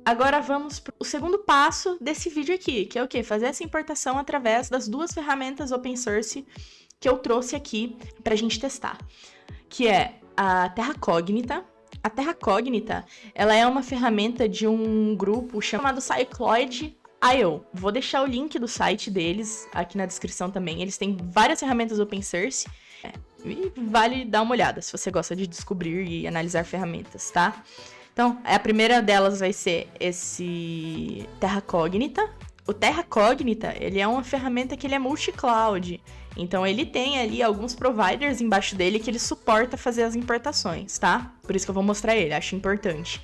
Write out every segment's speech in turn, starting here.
Agora vamos para o segundo passo desse vídeo aqui, que é o quê? Fazer essa importação através das duas ferramentas open source que eu trouxe aqui para a gente testar, que é a Terra Cognita. A Terra Cognita, ela é uma ferramenta de um grupo chamado Cycloid.io. Vou deixar o link do site deles aqui na descrição também. Eles têm várias ferramentas open source e vale dar uma olhada se você gosta de descobrir e analisar ferramentas, tá? Então, a primeira delas vai ser esse Terra Cognita. O Terra Cognita, ele é uma ferramenta que ele é multi-cloud. Então, ele tem ali alguns providers embaixo dele que ele suporta fazer as importações, tá? Por isso que eu vou mostrar ele, acho importante.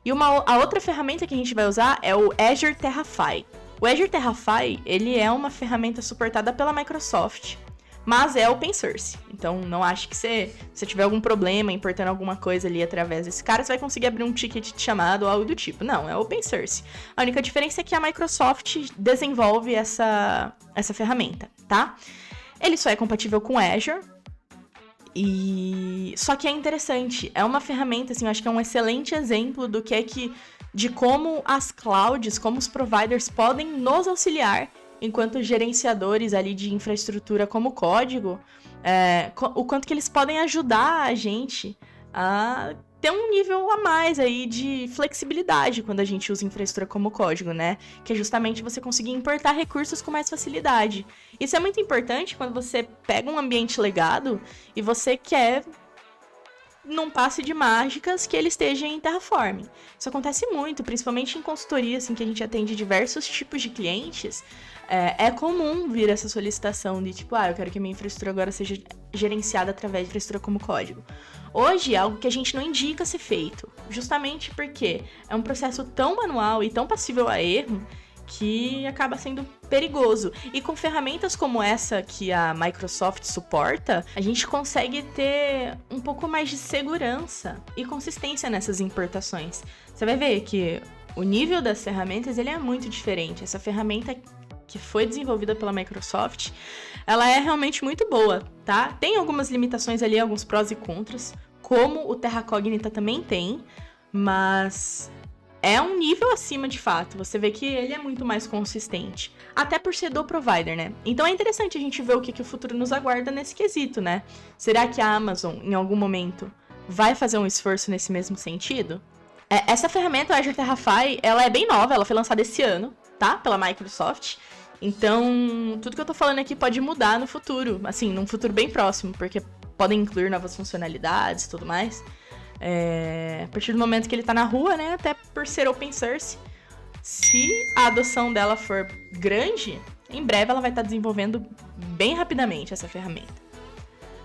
E a outra ferramenta que a gente vai usar é o Azure Terraform. O Azure Terraform, ele é uma ferramenta suportada pela Microsoft, mas é open source. Então, não acho que se você tiver algum problema importando alguma coisa ali através desse cara, você vai conseguir abrir um ticket de chamado ou algo do tipo. Não, é open source. A única diferença é que a Microsoft desenvolve essa ferramenta, tá? Ele só é compatível com Azure. Só que é interessante. É uma ferramenta, assim, eu acho que é um excelente exemplo do que é de como as clouds, como os providers podem nos auxiliar enquanto gerenciadores ali de infraestrutura como código, o quanto que eles podem ajudar a gente a ter um nível a mais aí de flexibilidade quando a gente usa infraestrutura como código, né? Que é justamente você conseguir importar recursos com mais facilidade. Isso é muito importante quando você pega um ambiente legado e você quer, num passe de mágicas, que ele esteja em Terraform. Isso acontece muito, principalmente em consultoria, assim, que a gente atende diversos tipos de clientes. É comum vir essa solicitação de tipo, eu quero que a minha infraestrutura agora seja gerenciada através de infraestrutura como código. Hoje é algo que a gente não indica ser feito, justamente porque é um processo tão manual e tão passível a erro que acaba sendo perigoso. E com ferramentas como essa que a Microsoft suporta, a gente consegue ter um pouco mais de segurança e consistência nessas importações. Você vai ver que o nível das ferramentas ele é muito diferente. Essa ferramenta que foi desenvolvida pela Microsoft, ela é realmente muito boa, tá? Tem algumas limitações ali, alguns prós e contras, como o Terra Cognita também tem, mas é um nível acima de fato. Você vê que ele é muito mais consistente, até por ser do provider, né? Então é interessante a gente ver o que o futuro nos aguarda nesse quesito, né? Será que a Amazon, em algum momento, vai fazer um esforço nesse mesmo sentido? Essa ferramenta, o Azure Terraform, ela é bem nova, ela foi lançada esse ano, tá? Pela Microsoft. Então, tudo que eu tô falando aqui pode mudar no futuro, assim, num futuro bem próximo, porque podem incluir novas funcionalidades e tudo mais. A partir do momento que ele tá na rua, né, até por ser open source, se a adoção dela for grande, em breve ela vai estar desenvolvendo bem rapidamente essa ferramenta.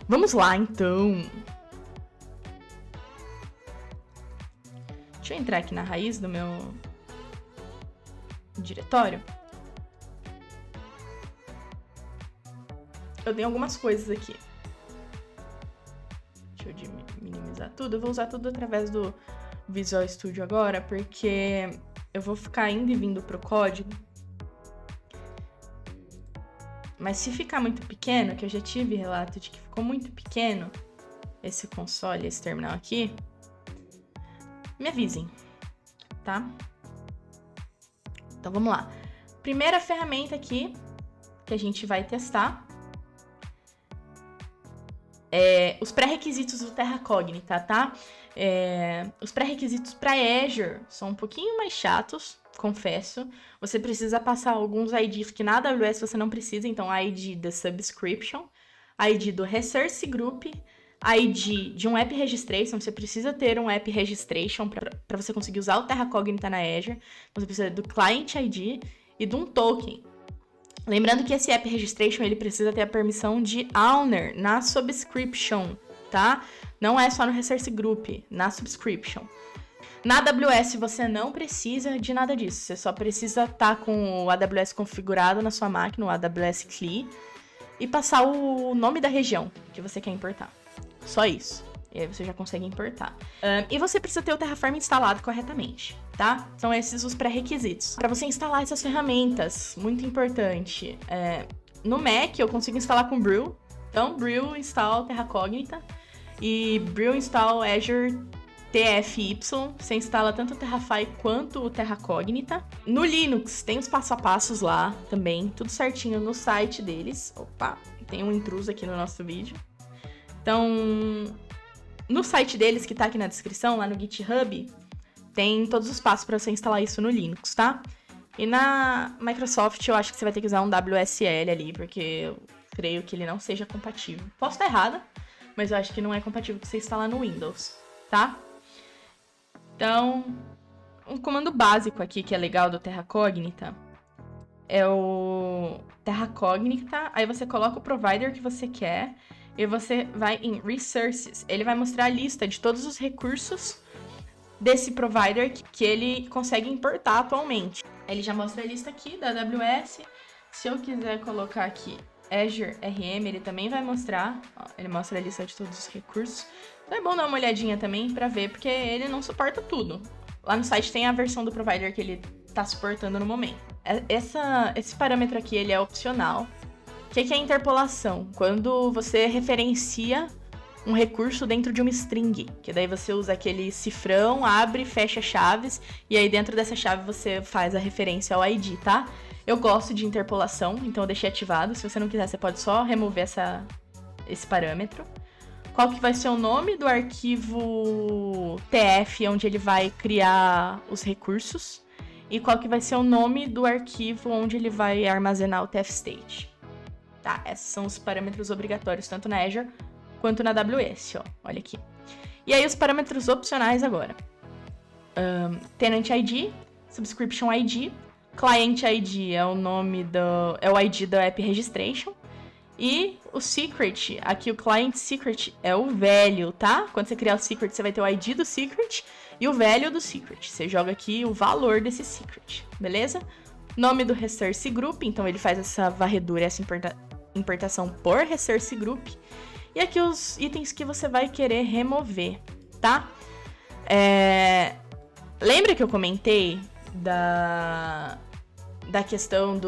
Vamos lá, então. Deixa eu entrar aqui na raiz do meu diretório. Eu tenho algumas coisas aqui. Deixa eu minimizar tudo. Eu vou usar tudo através do Visual Studio agora, porque eu vou ficar indo e vindo pro código. Mas se ficar muito pequeno, que eu já tive relato de que ficou muito pequeno esse console, esse terminal aqui, me avisem, tá? Então vamos lá. Primeira ferramenta aqui que a gente vai testar os pré-requisitos do Terra Cognita, tá? Os pré-requisitos para Azure são um pouquinho mais chatos, confesso. Você precisa passar alguns IDs que na AWS você não precisa, então ID da Subscription, ID do Resource Group, ID de um App Registration, você precisa ter um App Registration para você conseguir usar o Terra Cognita na Azure. Você precisa do Client ID e de um token. Lembrando que esse App Registration, ele precisa ter a permissão de owner na subscription, tá? Não é só no Resource Group, na subscription. Na AWS, você não precisa de nada disso. Você só precisa estar com o AWS configurado na sua máquina, o AWS CLI, e passar o nome da região que você quer importar. Só isso. E aí você já consegue importar. E você precisa ter o Terraform instalado corretamente, tá? São esses os pré-requisitos. Para você instalar essas ferramentas, muito importante. No Mac, eu consigo instalar com Brew. Então, Brew install Terra Cognita e Brew install Azure TFY, você instala tanto o Terrafy quanto o Terra Cognita. No Linux, tem os passo a passos lá também, tudo certinho no site deles. Opa, tem um intruso aqui no nosso vídeo. Então, no site deles, que tá aqui na descrição, lá no GitHub, tem todos os passos para você instalar isso no Linux, tá? E na Microsoft, eu acho que você vai ter que usar um WSL ali, porque eu creio que ele não seja compatível. Posso estar errada, mas eu acho que não é compatível com você instalar no Windows, tá? Então, um comando básico aqui que é legal do Terra Cognita é o Terra Cognita, aí você coloca o provider que você quer e você vai em Resources. Ele vai mostrar a lista de todos os recursos desse provider que ele consegue importar atualmente. Ele já mostra a lista aqui da AWS. Se eu quiser colocar aqui Azure RM, ele também vai mostrar. Ó, ele mostra a lista de todos os recursos. Então é bom dar uma olhadinha também pra ver, porque ele não suporta tudo. Lá no site tem a versão do provider que ele tá suportando no momento. Esse parâmetro aqui, ele é opcional. O que é interpolação? Quando você referencia um recurso dentro de uma string, que daí você usa aquele cifrão, abre, fecha chaves, e aí dentro dessa chave você faz a referência ao ID, tá? Eu gosto de interpolação, então eu deixei ativado. Se você não quiser, você pode só remover esse parâmetro. Qual que vai ser o nome do arquivo TF, onde ele vai criar os recursos, e qual que vai ser o nome do arquivo onde ele vai armazenar o TF-state. Tá, esses são os parâmetros obrigatórios, tanto na Azure quanto na AWS, ó. Olha aqui. E aí os parâmetros opcionais agora. Tenant ID, Subscription ID, Client ID é o nome é o ID da App Registration. E o secret, aqui o client secret é o value, tá? Quando você criar o secret, você vai ter o ID do secret e o value do secret. Você joga aqui o valor desse secret, beleza? Nome do resource group, então ele faz essa varredura, essa importação por resource group. E aqui os itens que você vai querer remover, tá? Lembra que eu comentei da questão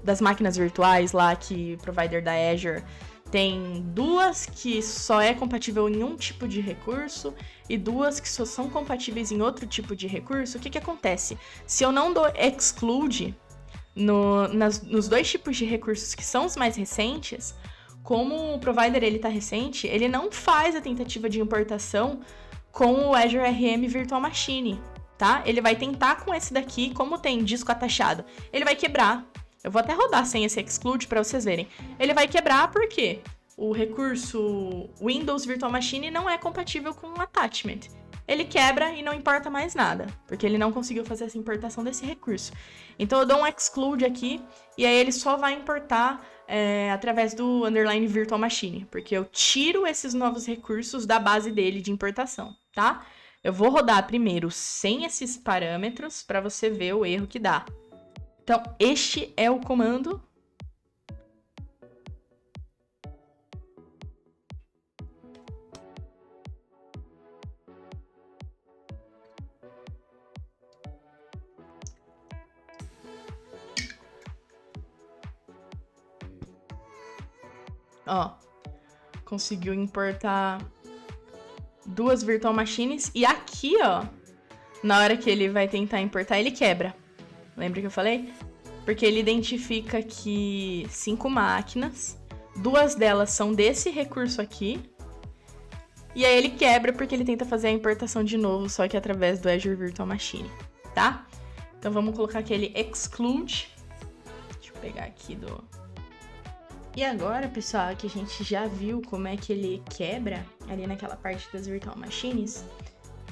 das máquinas virtuais lá, que o provider da Azure tem duas que só é compatível em um tipo de recurso e duas que só são compatíveis em outro tipo de recurso? O que acontece? Se eu não dou exclude nos dois tipos de recursos que são os mais recentes, como o provider ele tá recente, ele não faz a tentativa de importação com o Azure RM Virtual Machine, tá? Ele vai tentar com esse daqui, como tem disco atachado, ele vai quebrar. Eu vou até rodar sem esse exclude para vocês verem. Ele vai quebrar porque o recurso Windows Virtual Machine não é compatível com o attachment. Ele quebra e não importa mais nada, porque ele não conseguiu fazer essa importação desse recurso. Então eu dou um exclude aqui, e aí ele só vai importar através do underline virtual machine, porque eu tiro esses novos recursos da base dele de importação, tá? Eu vou rodar primeiro sem esses parâmetros para você ver o erro que dá. Então, este é o comando. Ó, conseguiu importar duas virtual machines. E aqui, ó, na hora que ele vai tentar importar, ele quebra. Lembra que eu falei? Porque ele identifica que 5 máquinas, 2 delas são desse recurso aqui. E aí ele quebra porque ele tenta fazer a importação de novo, só que através do Azure Virtual Machine, tá? Então vamos colocar aquele exclude. Deixa eu pegar aqui do... E agora, pessoal, que a gente já viu como é que ele quebra ali naquela parte das Virtual Machines,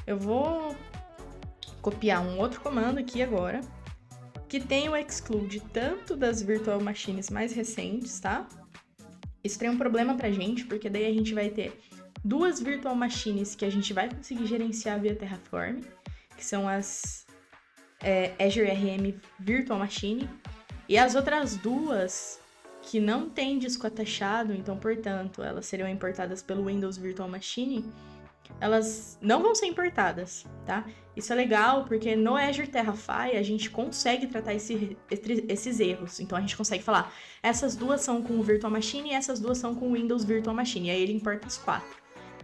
eu vou copiar um outro comando aqui agora, que tem o exclude tanto das Virtual Machines mais recentes, tá? Isso tem um problema pra gente, porque daí a gente vai ter 2 Virtual Machines que a gente vai conseguir gerenciar via Terraform, que são as Azure RM Virtual Machine, e as outras 2 que não tem disco atachado, então, portanto, elas seriam importadas pelo Windows Virtual Machine, elas não vão ser importadas, tá? Isso é legal porque no Azure Terrafy a gente consegue tratar esses erros. Então a gente consegue falar, essas 2 são com o Virtual Machine e essas 2 são com o Windows Virtual Machine. E aí ele importa as 4.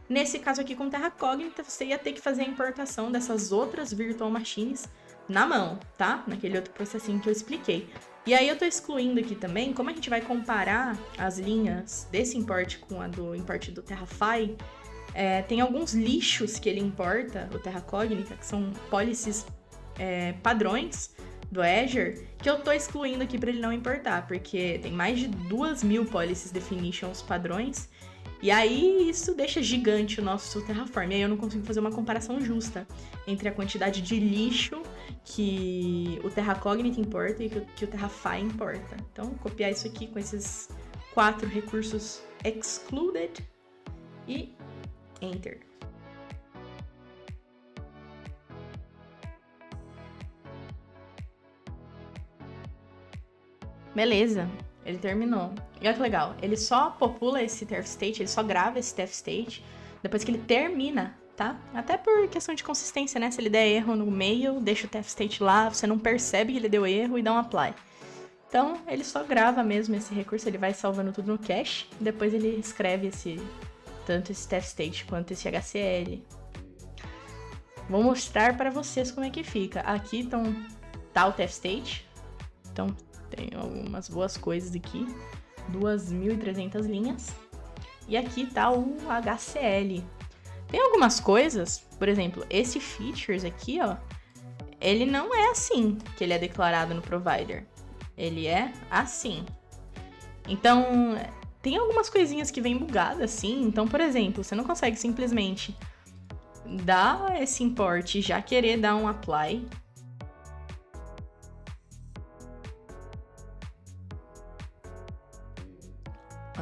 Nesse caso aqui com Terra Cognita, você ia ter que fazer a importação dessas outras Virtual Machines na mão, tá? Naquele outro processinho que eu expliquei. E aí eu tô excluindo aqui também, como a gente vai comparar as linhas desse import com a do import do Terrafy, tem alguns lixos que ele importa, o Terra Cognita, que são policies padrões do Azure, que eu tô excluindo aqui para ele não importar, porque tem mais de 2.000 policies definitions padrões, e aí isso deixa gigante o nosso Terraform, e aí eu não consigo fazer uma comparação justa entre a quantidade de lixo que o Terra Cognita importa e que o Terrafy importa. Então, copiar isso aqui com esses 4 recursos excluded e Enter. Beleza, ele terminou. E olha que legal, ele só popula esse TF state, ele só grava esse TF state depois que ele termina, tá? Até por questão de consistência, né? Se ele der erro no meio, deixa o TF state lá, você não percebe que ele deu erro e dá um apply. Então, ele só grava mesmo esse recurso, ele vai salvando tudo no cache, e depois ele escreve tanto esse TF state quanto esse HCL. Vou mostrar para vocês como é que fica. Aqui tá o TF state, então tem algumas boas coisas aqui, 2.300 linhas. E aqui tá o HCL. Tem algumas coisas, por exemplo, esse features aqui, ó, ele não é assim que ele é declarado no provider. Ele é assim. Então, tem algumas coisinhas que vem bugadas assim. Então, por exemplo, você não consegue simplesmente dar esse import e já querer dar um apply.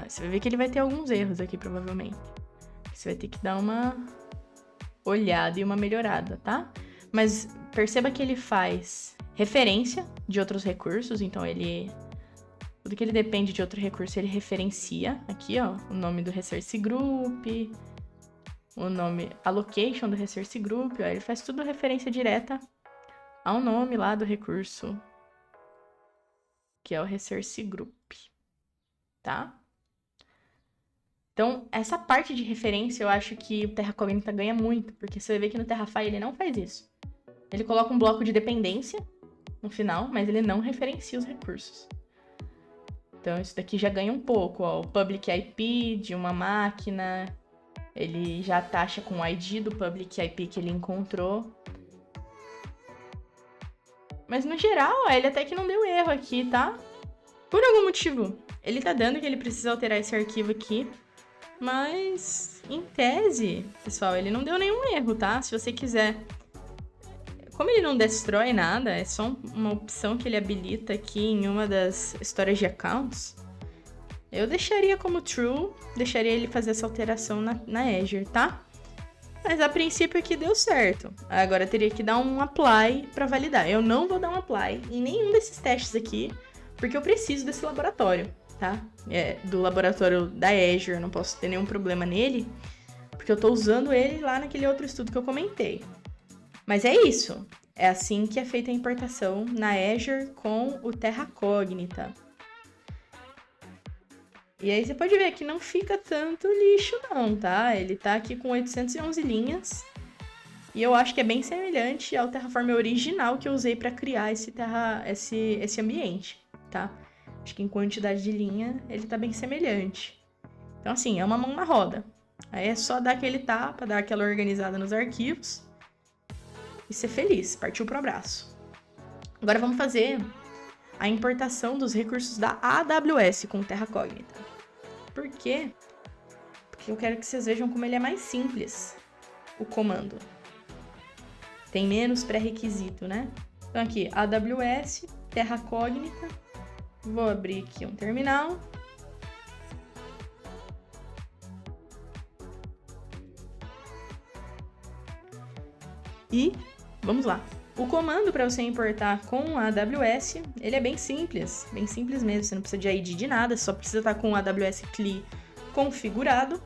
Você vai ver que ele vai ter alguns erros aqui, provavelmente. Você vai ter que dar uma olhada e uma melhorada, tá? Mas perceba que ele faz referência de outros recursos, então tudo que ele depende de outro recurso, ele referencia aqui, ó, o nome do resource group, a location do resource group, ó, ele faz tudo referência direta ao nome lá do recurso, que é o resource group, tá? Então, essa parte de referência eu acho que o Terra Cognita ganha muito, porque você vai ver que no Terrafy ele não faz isso. Ele coloca um bloco de dependência no final, mas ele não referencia os recursos. Então, isso daqui já ganha um pouco, ó. O public IP de uma máquina, ele já taxa com o ID do public IP que ele encontrou. Mas, no geral, ó, ele até que não deu erro aqui, tá? Por algum motivo, ele tá dando que ele precisa alterar esse arquivo aqui. Mas, em tese, pessoal, ele não deu nenhum erro, tá? Se você quiser... Como ele não destrói nada, é só uma opção que ele habilita aqui em uma das histórias de accounts, eu deixaria como true, deixaria ele fazer essa alteração na Azure, tá? Mas a princípio aqui deu certo. Agora teria que dar um apply para validar. Eu não vou dar um apply em nenhum desses testes aqui, porque eu preciso desse laboratório, tá? Do laboratório da Azure, eu não posso ter nenhum problema nele, porque eu tô usando ele lá naquele outro estudo que eu comentei. Mas é isso. É assim que é feita a importação na Azure com o Terra Cognita. E aí você pode ver que não fica tanto lixo não, tá? Ele tá aqui com 811 linhas. E eu acho que é bem semelhante ao Terraform original que eu usei para criar esse ambiente, tá? Acho que em quantidade de linha ele tá bem semelhante. Então assim, é uma mão na roda. Aí é só dar aquele tapa, dar aquela organizada nos arquivos e ser feliz, partiu pro abraço. Agora vamos fazer a importação dos recursos da AWS com Terra Cognita. Por quê? Porque eu quero que vocês vejam como ele é mais simples, o comando. Tem menos pré-requisito, né? Então aqui, AWS, Terra Cognita. Vou abrir aqui um terminal. E vamos lá. O comando para você importar com a AWS, ele é bem simples mesmo. Você não precisa de ID de nada, só precisa estar com o AWS CLI configurado.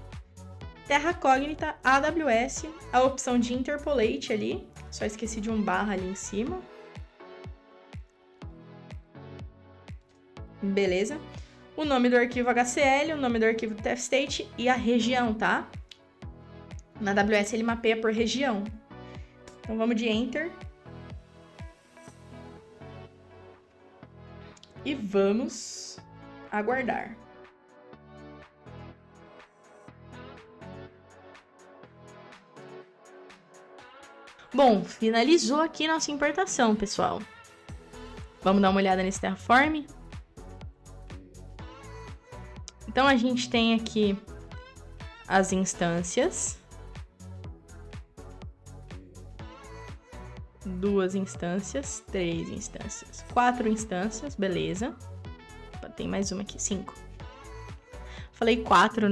Terra Cognita, AWS, a opção de interpolate ali, só esqueci de um barra ali em cima. Beleza. O nome do arquivo HCL, o nome do arquivo TF-state e a região, tá? Na AWS ele mapeia por região. Então vamos de Enter. E vamos aguardar. Bom, finalizou aqui nossa importação, pessoal. Vamos dar uma olhada nesse Terraform. Então a gente tem aqui as instâncias. 2 instâncias, 3 instâncias, 4 instâncias, beleza. Tem mais uma aqui, 5. Falei 4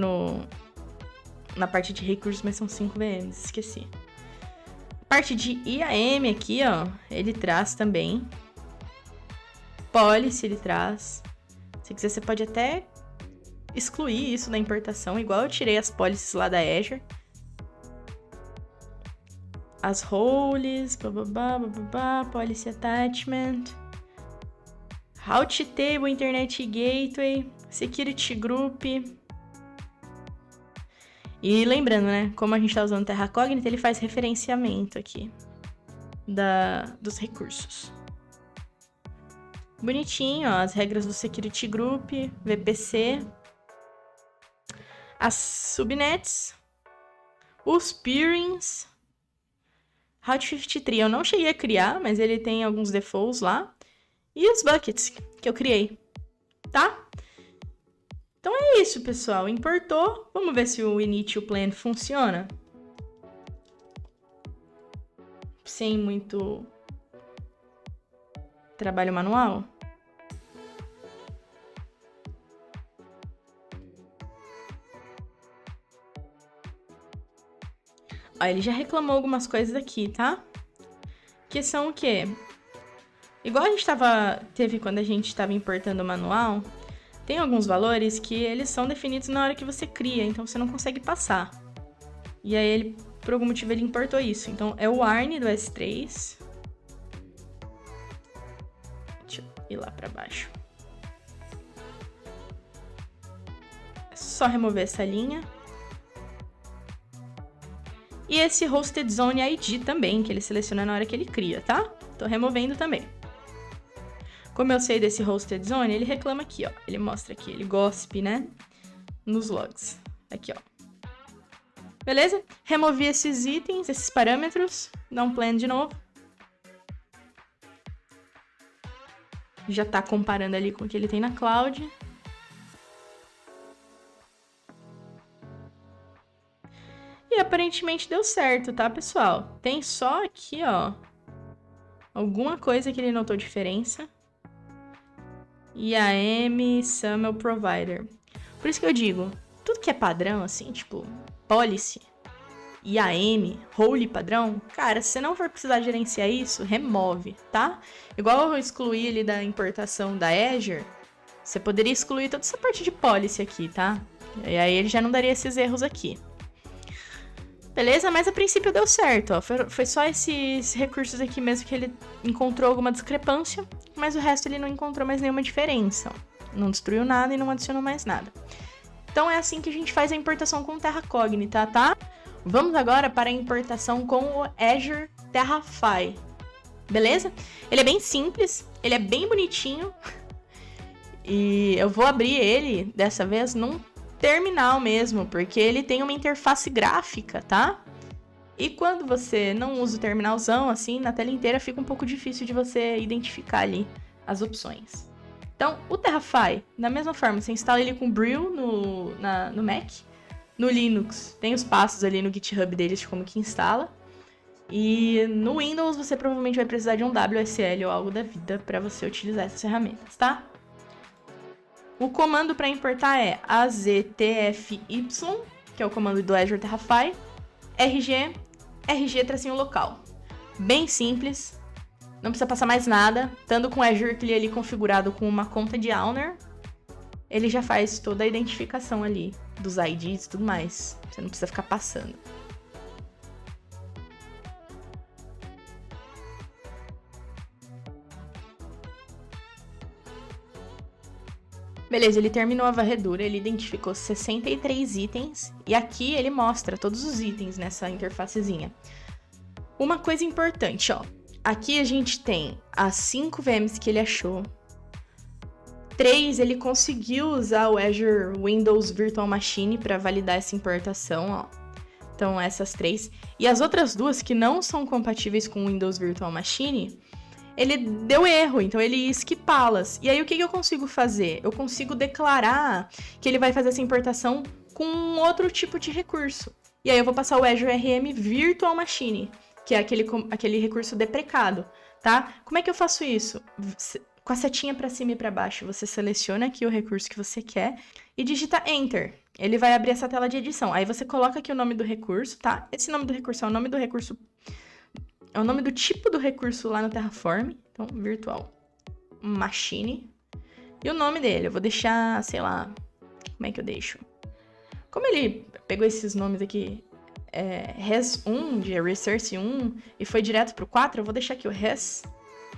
na parte de recursos, mas são 5 VMs, esqueci. Parte de IAM aqui, ó, ele traz também. Policy ele traz. Se quiser, você pode até excluir isso da importação, igual eu tirei as policies lá da Azure. As roles, policy attachment, route table, internet gateway, security group. E lembrando, né, como a gente está usando Terra Cognita, ele faz referenciamento aqui dos recursos. Bonitinho, ó, as regras do security group, VPC, as subnets, os peerings, Route 53 eu não cheguei a criar, mas ele tem alguns defaults lá. E os buckets que eu criei, tá? Então é isso, pessoal. Importou. Vamos ver se o init plan funciona. Sem muito trabalho manual. Ó, ele já reclamou algumas coisas aqui, tá? Que são o quê? Igual a gente teve quando a gente estava importando o manual, tem alguns valores que eles são definidos na hora que você cria, então você não consegue passar. E aí, ele, por algum motivo, ele importou isso. Então, é o warn do S3. Deixa eu ir lá para baixo. É só remover essa linha. E esse Hosted Zone ID também, que ele seleciona na hora que ele cria, tá? Tô removendo também. Como eu sei desse Hosted Zone, ele reclama aqui, ó. Ele mostra aqui, ele gospe, né? Nos logs. Aqui, ó. Beleza? Removi esses itens, esses parâmetros. Dá um plan de novo. Já tá comparando ali com o que ele tem na cloud. E aparentemente deu certo, tá, pessoal? Tem só aqui, ó, alguma coisa que ele notou diferença. IAM SAML Provider. Por isso que eu digo, tudo que é padrão, assim, tipo, policy, IAM, role padrão, cara, se você não for precisar gerenciar isso, remove, tá? Igual eu excluí ali da importação da Azure, você poderia excluir toda essa parte de policy aqui, tá? E aí ele já não daria esses erros aqui. Beleza? Mas a princípio deu certo, ó. Foi só esses recursos aqui mesmo que ele encontrou alguma discrepância, mas o resto ele não encontrou mais nenhuma diferença. Ó. Não destruiu nada e não adicionou mais nada. Então é assim que a gente faz a importação com Terra Cognita, tá? Vamos agora para a importação com o Azure Terrafy. Beleza? Ele é bem simples, ele é bem bonitinho. E eu vou abrir ele, dessa vez, num terminal mesmo, porque ele tem uma interface gráfica, tá? E quando você não usa o terminalzão, assim, na tela inteira fica um pouco difícil de você identificar ali as opções. Então, o Terrafy, da mesma forma, você instala ele com Brew no Mac. No Linux, tem os passos ali no GitHub deles de como que instala. E no Windows, você provavelmente vai precisar de um WSL ou algo da vida para você utilizar essas ferramentas, tá? O comando para importar é aztfy, que é o comando do Azure Terrafy, rg-local. Bem simples, não precisa passar mais nada. Estando com o Azure CLI ali configurado com uma conta de Owner, ele já faz toda a identificação ali dos IDs e tudo mais. Você não precisa ficar passando. Beleza, ele terminou a varredura, ele identificou 63 itens e aqui ele mostra todos os itens nessa interfacezinha. Uma coisa importante, ó. Aqui a gente tem as 5 VMs que ele achou. 3, ele conseguiu usar o Azure Windows Virtual Machine para validar essa importação, ó. Então, essas 3. E as outras 2 que não são compatíveis com o Windows Virtual Machine, ele deu erro, então ele ia esquipá-las. E aí, o que eu consigo fazer? Eu consigo declarar que ele vai fazer essa importação com um outro tipo de recurso. E aí, eu vou passar o Azure RM Virtual Machine, que é aquele recurso deprecado, tá? Como é que eu faço isso? Com a setinha para cima e para baixo, você seleciona aqui o recurso que você quer e digita Enter. Ele vai abrir essa tela de edição. Aí você coloca aqui o nome do recurso, tá? Esse nome do recurso é o nome do recurso... É o nome do tipo do recurso lá no Terraform. Então, Virtual Machine. E o nome dele, eu vou deixar, sei lá... Como é que eu deixo? Como ele pegou esses nomes aqui... Res 1, de Resource 1, e foi direto pro 4, eu vou deixar aqui o Res...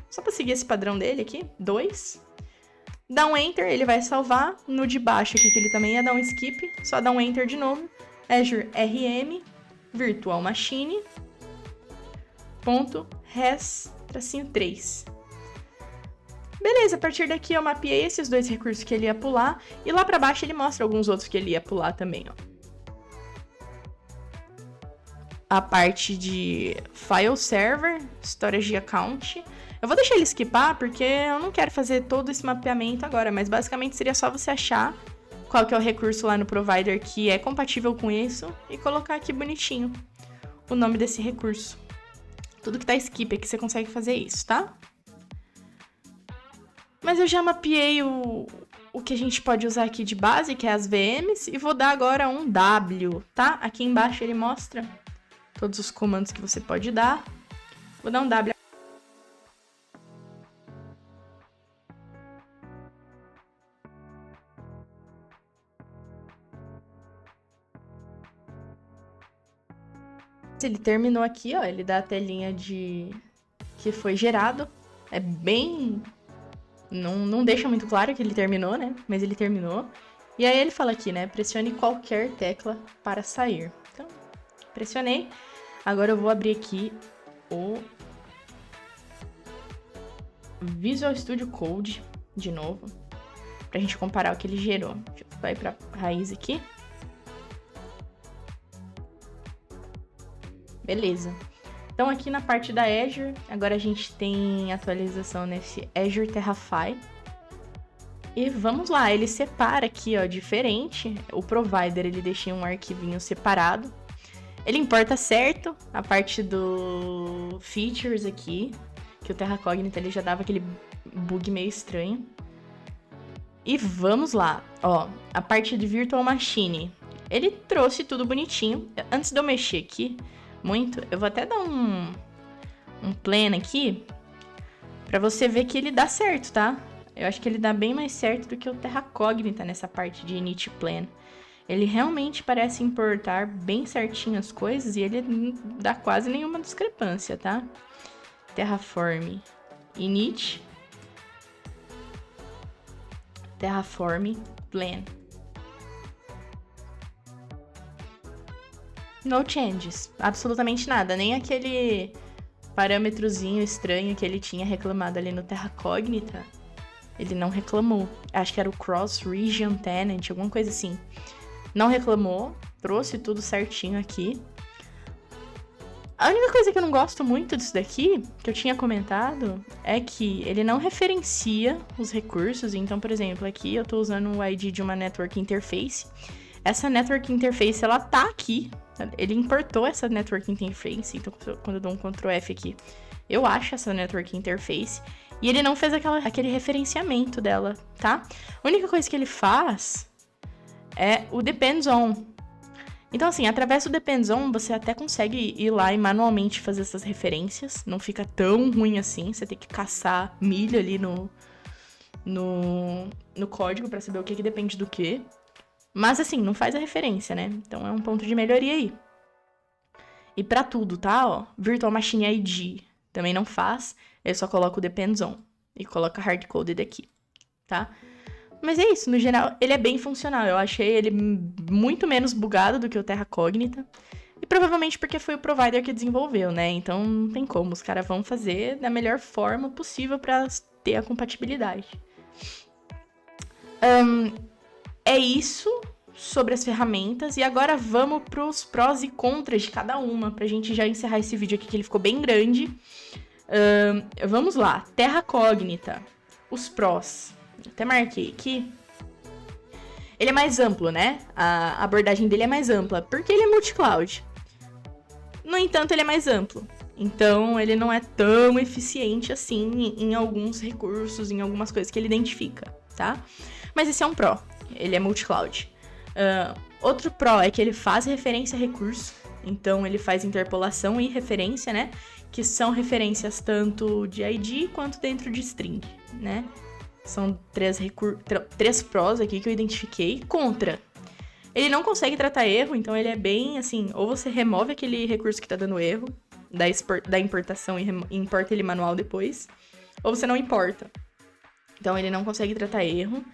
Só para seguir esse padrão dele aqui, 2. Dá um Enter, ele vai salvar. No de baixo aqui, que ele também ia dar um skip, só dá um Enter de novo. Azure RM, Virtual Machine, .res-3. Beleza, a partir daqui eu mapeei esses 2 recursos que ele ia pular. E lá para baixo ele mostra alguns outros que ele ia pular também, ó. A parte de File Server, Storage Account... Eu vou deixar ele skipar, porque eu não quero fazer todo esse mapeamento agora, mas basicamente seria só você achar qual que é o recurso lá no provider que é compatível com isso e colocar aqui bonitinho o nome desse recurso. Tudo que tá skip aqui você consegue fazer isso, tá? Mas eu já mapeei o que a gente pode usar aqui de base, que é as VMs, e vou dar agora um W, tá? Aqui embaixo ele mostra todos os comandos que você pode dar. Vou dar um W. Ele terminou aqui, ó, ele dá a telinha de que foi gerado. É bem... Não deixa muito claro que ele terminou, né? Mas ele terminou. E aí ele fala aqui, né? Pressione qualquer tecla para sair. Então, pressionei. Agora eu vou abrir aqui o Visual Studio Code de novo. Pra gente comparar o que ele gerou. Deixa eu ir pra raiz aqui. Beleza. Então, aqui na parte da Azure, agora a gente tem atualização nesse Azure Terrafy. E vamos lá, ele separa aqui, ó, diferente. O provider, ele deixa um arquivinho separado. Ele importa certo a parte do features aqui, que o Terra Cognita ele já dava aquele bug meio estranho. E vamos lá, ó, a parte de Virtual Machine. Ele trouxe tudo bonitinho. Antes de eu mexer aqui... muito, eu vou até dar um plan aqui pra você ver que ele dá certo, tá? Eu acho que ele dá bem mais certo do que o Terra Cognita nessa parte de init plan. Ele realmente parece importar bem certinho as coisas e ele não dá quase nenhuma discrepância, tá? Terraform init, Terraform plan. No changes, absolutamente nada, nem aquele parâmetrozinho estranho que ele tinha reclamado ali no Terra Cognita, ele não reclamou. Acho que era o Cross Region Tenant, alguma coisa assim. Não reclamou, trouxe tudo certinho aqui. A única coisa que eu não gosto muito disso daqui, que eu tinha comentado, é que ele não referencia os recursos. Então, por exemplo, aqui eu tô usando o ID de uma Network Interface. Essa Network Interface, ela tá aqui. Ele importou essa Network Interface, então quando eu dou um Ctrl F aqui, eu acho essa Network Interface. E ele não fez aquele referenciamento dela, tá? A única coisa que ele faz é o Depends On. Então, assim, através do Depends On, você até consegue ir lá e manualmente fazer essas referências. Não fica tão ruim assim, você tem que caçar milho ali no código pra saber o que depende do que. Mas, assim, não faz a referência, né? Então, é um ponto de melhoria aí. E pra tudo, tá? Ó, Virtual Machine ID também não faz. Ele só coloca o Depends On. E coloca hardcoded aqui, tá? Mas é isso, no geral, ele é bem funcional. Eu achei ele muito menos bugado do que o Terra Cognita. E provavelmente porque foi o provider que desenvolveu, né? Então não tem como, os caras vão fazer da melhor forma possível para ter a compatibilidade. É isso sobre as ferramentas. E agora vamos para os prós e contras de cada uma, pra gente já encerrar esse vídeo aqui, que ele ficou bem grande. Vamos lá, Terra Cognita. Os prós. Até marquei aqui. Ele é mais amplo, né? A abordagem dele é mais ampla, porque ele é multi-cloud. No entanto, ele é mais amplo. Então, ele não é tão eficiente assim em alguns recursos, em algumas coisas que ele identifica, tá? Mas esse é um pró. Ele é multi-cloud. Outro pró é que ele faz referência a recurso. Então, ele faz interpolação e referência, né? Que são referências tanto de ID quanto dentro de string, né? São três prós aqui que eu identifiquei. Contra. Ele não consegue tratar erro, então ele é bem assim, ou você remove aquele recurso que tá dando erro da importação e importa ele manual depois, ou você não importa. Então ele não consegue tratar erro.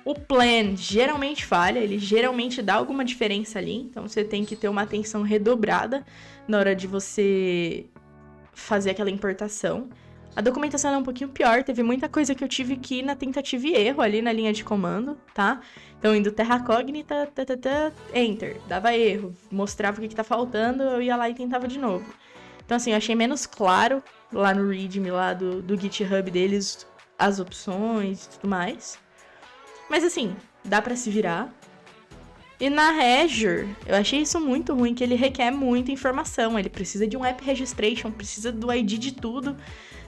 O plan geralmente falha, ele geralmente dá alguma diferença ali, então você tem que ter uma atenção redobrada na hora de você fazer aquela importação. A documentação é um pouquinho pior, teve muita coisa que eu tive que ir na tentativa e erro ali na linha de comando, tá? Então, indo Terra Cognita, enter, dava erro, mostrava o que tá faltando, eu ia lá e tentava de novo. Então, assim, eu achei menos claro lá no README, lá do GitHub deles, as opções e tudo mais. Mas, assim, dá pra se virar. E na Azure, eu achei isso muito ruim, que ele requer muita informação, ele precisa de um App Registration, precisa do ID de tudo,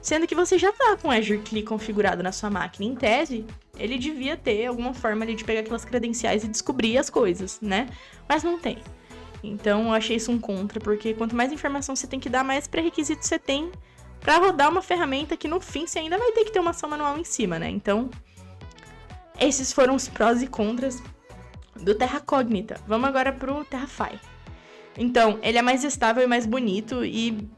sendo que você já tá com o Azure Key configurado na sua máquina. Em tese, ele devia ter alguma forma ali de pegar aquelas credenciais e descobrir as coisas, né? Mas não tem. Então, eu achei isso um contra, porque quanto mais informação você tem que dar, mais pré-requisitos você tem pra rodar uma ferramenta que, no fim, você ainda vai ter que ter uma ação manual em cima, né? Então, esses foram os prós e contras do Terra Cognita. Vamos agora pro Terrafy. Então, ele é mais estável e mais bonito, e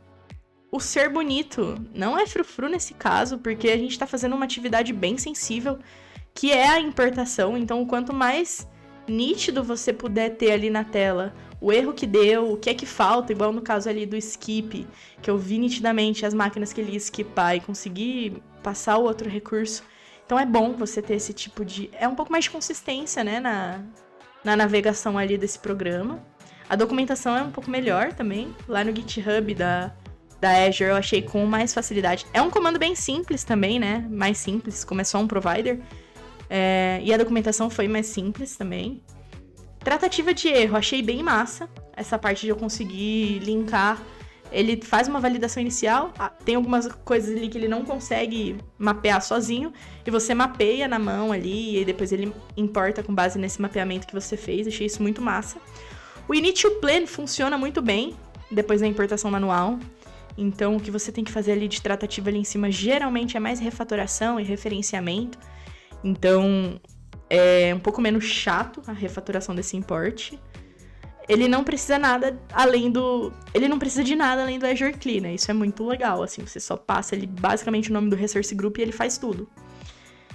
o ser bonito não é frufru nesse caso, porque a gente tá fazendo uma atividade bem sensível, que é a importação. Então, quanto mais nítido você puder ter ali na tela o erro que deu, o que é que falta, igual no caso ali do skip, que eu vi nitidamente as máquinas que ele ia skipar e conseguir passar o outro recurso. Então, é bom você ter esse tipo de... É um pouco mais de consistência, né, na navegação ali desse programa. A documentação é um pouco melhor também. Lá no GitHub da Azure eu achei com mais facilidade. É um comando bem simples também, né? Mais simples, como é só um provider. E a documentação foi mais simples também. Tratativa de erro, achei bem massa. Essa parte de eu conseguir linkar. Ele faz uma validação inicial. Tem algumas coisas ali que ele não consegue mapear sozinho. E você mapeia na mão ali. E depois ele importa com base nesse mapeamento que você fez. Achei isso muito massa. O init to plan funciona muito bem depois da importação manual. Então, o que você tem que fazer ali de tratativa ali em cima geralmente é mais refatoração e referenciamento. Então, é um pouco menos chato a refatoração desse import. Ele não precisa Ele não precisa de nada além do Azure Key, né? Isso é muito legal, assim. Você só passa ali basicamente o nome do resource group e ele faz tudo.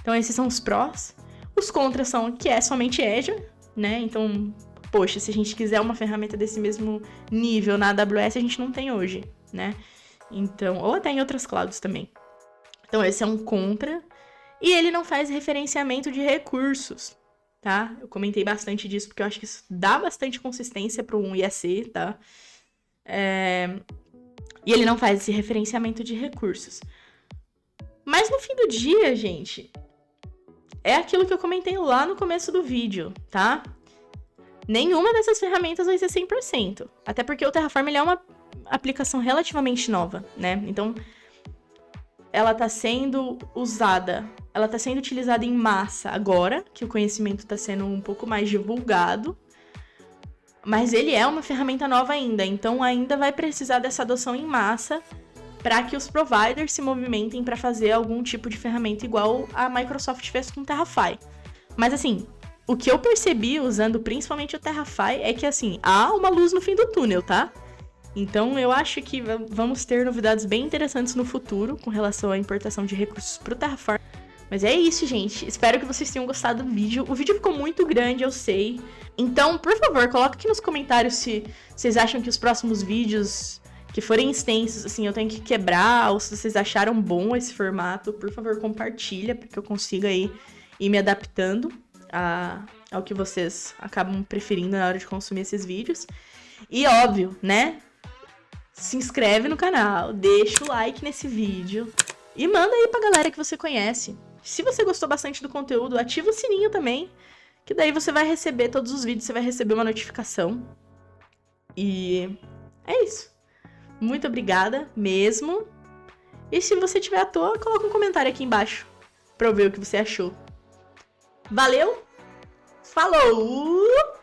Então, esses são os prós. Os contras são que é somente Azure, né? Então, poxa, se a gente quiser uma ferramenta desse mesmo nível na AWS, a gente não tem hoje, né? Então, ou até em outras clouds também. Então, esse é um contra. E ele não faz referenciamento de recursos, tá? Eu comentei bastante disso, porque eu acho que isso dá bastante consistência para um IAC, tá? E ele não faz esse referenciamento de recursos. Mas no fim do dia, gente, é aquilo que eu comentei lá no começo do vídeo, tá? Nenhuma dessas ferramentas vai ser 100%. Até porque o Terraform ele é uma aplicação relativamente nova, né? Então, ela está sendo usada, ela está sendo utilizada em massa agora, que o conhecimento está sendo um pouco mais divulgado, mas ele é uma ferramenta nova ainda, então ainda vai precisar dessa adoção em massa para que os providers se movimentem para fazer algum tipo de ferramenta igual a Microsoft fez com o Terrafy. Mas assim, o que eu percebi usando principalmente o Terrafy é que assim, há uma luz no fim do túnel, tá? Então, eu acho que vamos ter novidades bem interessantes no futuro com relação à importação de recursos para o Terraform. Mas é isso, gente. Espero que vocês tenham gostado do vídeo. O vídeo ficou muito grande, eu sei. Então, por favor, coloca aqui nos comentários se vocês acham que os próximos vídeos que forem extensos, assim, eu tenho que quebrar, ou se vocês acharam bom esse formato. Por favor, compartilha, para que eu consiga aí ir me adaptando ao que vocês acabam preferindo na hora de consumir esses vídeos. E óbvio, né? Se inscreve no canal, deixa o like nesse vídeo e manda aí pra galera que você conhece. Se você gostou bastante do conteúdo, ativa o sininho também, que daí você vai receber todos os vídeos, você vai receber uma notificação. E é isso. Muito obrigada mesmo. E se você tiver à toa, coloca um comentário aqui embaixo pra eu ver o que você achou. Valeu! Falou!